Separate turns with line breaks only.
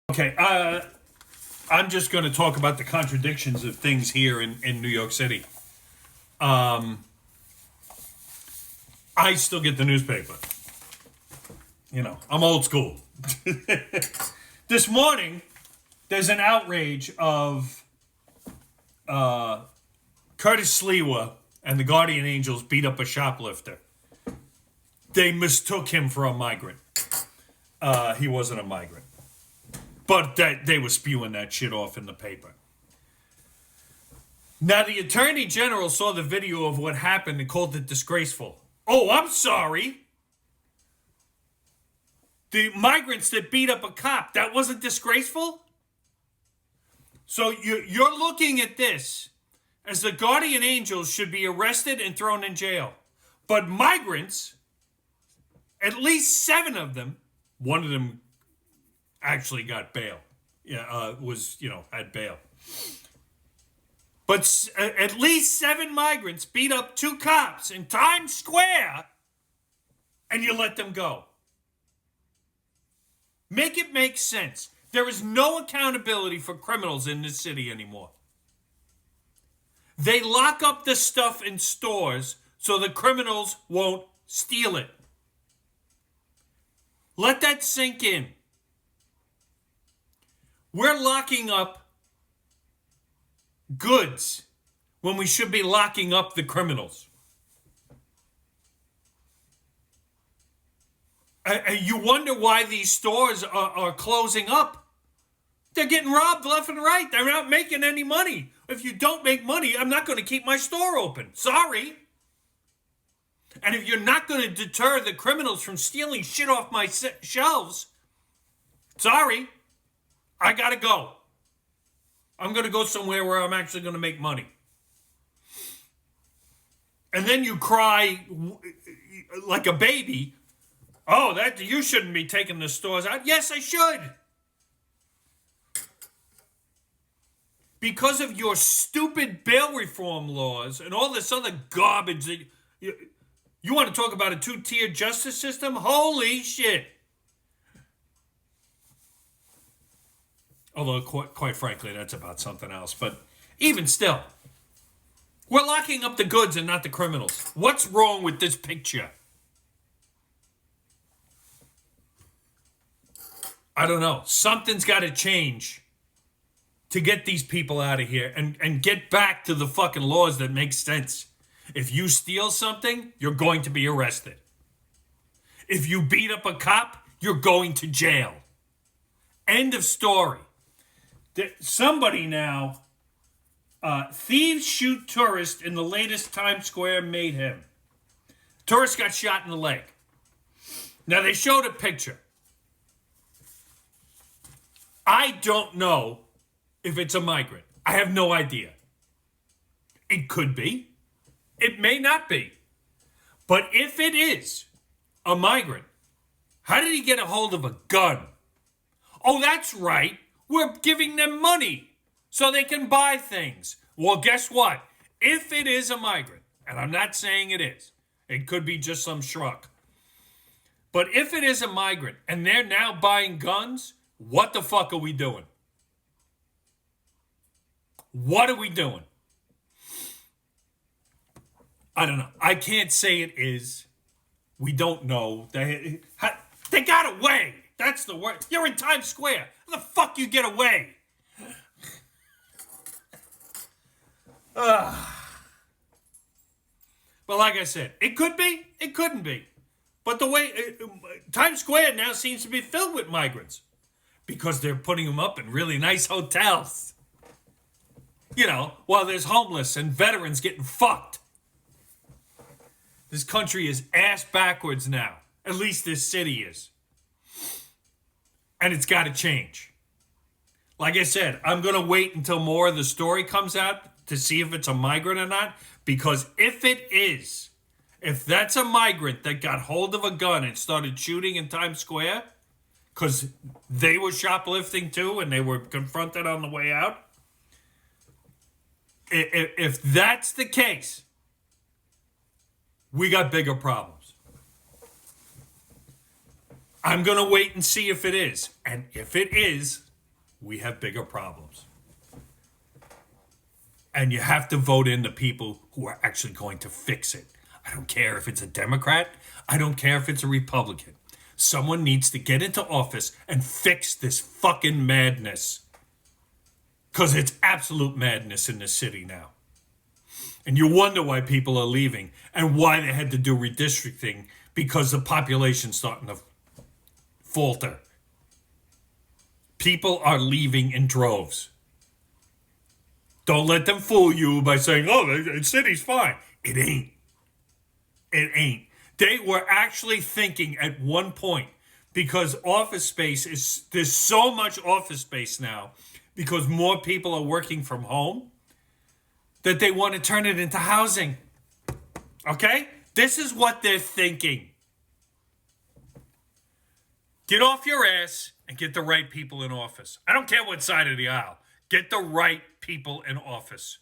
Okay, I'm just going to talk about the contradictions of things here in New York City. I still get the newspaper. You know, I'm old school. This morning, there's an outrage of Curtis Sliwa and the Guardian Angels beat up a shoplifter. They mistook him for a migrant. He wasn't a migrant. But they were spewing that shit off in the paper. Now, the Attorney General saw the video of what happened and called it disgraceful. Oh, I'm sorry. The migrants that beat up a cop, that wasn't disgraceful? So you're looking at this as the Guardian Angels should be arrested and thrown in jail. But migrants, at least 7 of them, one of them actually got bail. Had bail. But at least 7 migrants beat up 2 cops in Times Square, and you let them go. Make it make sense. There is no accountability for criminals in this city anymore. They lock up the stuff in stores so the criminals won't steal it. Let that sink in. We're locking up goods when we should be locking up the criminals. You wonder why these stores are closing up. They're getting robbed left and right. They're not making any money. If you don't make money, I'm not going to keep my store open. Sorry. And if you're not going to deter the criminals from stealing shit off my shelves, sorry. I gotta go. I'm gonna go somewhere where I'm actually gonna make money. And then you cry like a baby. Oh, that you shouldn't be taking the stores out. Yes, I should. Because of your stupid bail reform laws and all this other garbage that you want to talk about a 2-tier justice system? Holy shit. Although, quite frankly, that's about something else. But even still, we're locking up the goods and not the criminals. What's wrong with this picture? I don't know. Something's got to change to get these people out of here and get back to the fucking laws that make sense. If you steal something, you're going to be arrested. If you beat up a cop, you're going to jail. End of story. Somebody now, thieves shoot tourist in the latest Times Square mayhem. Tourist got shot in the leg. Now, they showed a picture. I don't know if it's a migrant. I have no idea. It could be. It may not be. But if it is a migrant, how did he get a hold of a gun? Oh, that's right. We're giving them money so they can buy things. Well, guess what? If it is a migrant, and I'm not saying it is, it could be just some schmuck. But if it is a migrant and they're now buying guns, what the fuck are we doing? What are we doing? I don't know. I can't say it is. We don't know. They got away. That's the word. You're in Times Square. How the fuck you get away? But like I said, it could be. It couldn't be. But the way Times Square now seems to be filled with migrants because they're putting them up in really nice hotels. You know, while there's homeless and veterans getting fucked. This country is ass backwards now. At least this city is. And it's got to change. Like I said, I'm going to wait until more of the story comes out to see if it's a migrant or not. Because if it is, if that's a migrant that got hold of a gun and started shooting in Times Square, because they were shoplifting too and they were confronted on the way out. If that's the case, we got bigger problems. I'm going to wait and see if it is. And if it is, we have bigger problems. And you have to vote in the people who are actually going to fix it. I don't care if it's a Democrat. I don't care if it's a Republican. Someone needs to get into office and fix this fucking madness. Because it's absolute madness in the city now. And you wonder why people are leaving and why they had to do redistricting, because the population's starting to falter. People are leaving in droves. Don't let them fool you by saying, oh, the city's fine. It ain't. It ain't. They were actually thinking at one point, because office space there's so much office space now, because more people are working from home, that they want to turn it into housing. Okay? This is what they're thinking. Get off your ass and get the right people in office. I don't care what side of the aisle. Get the right people in office.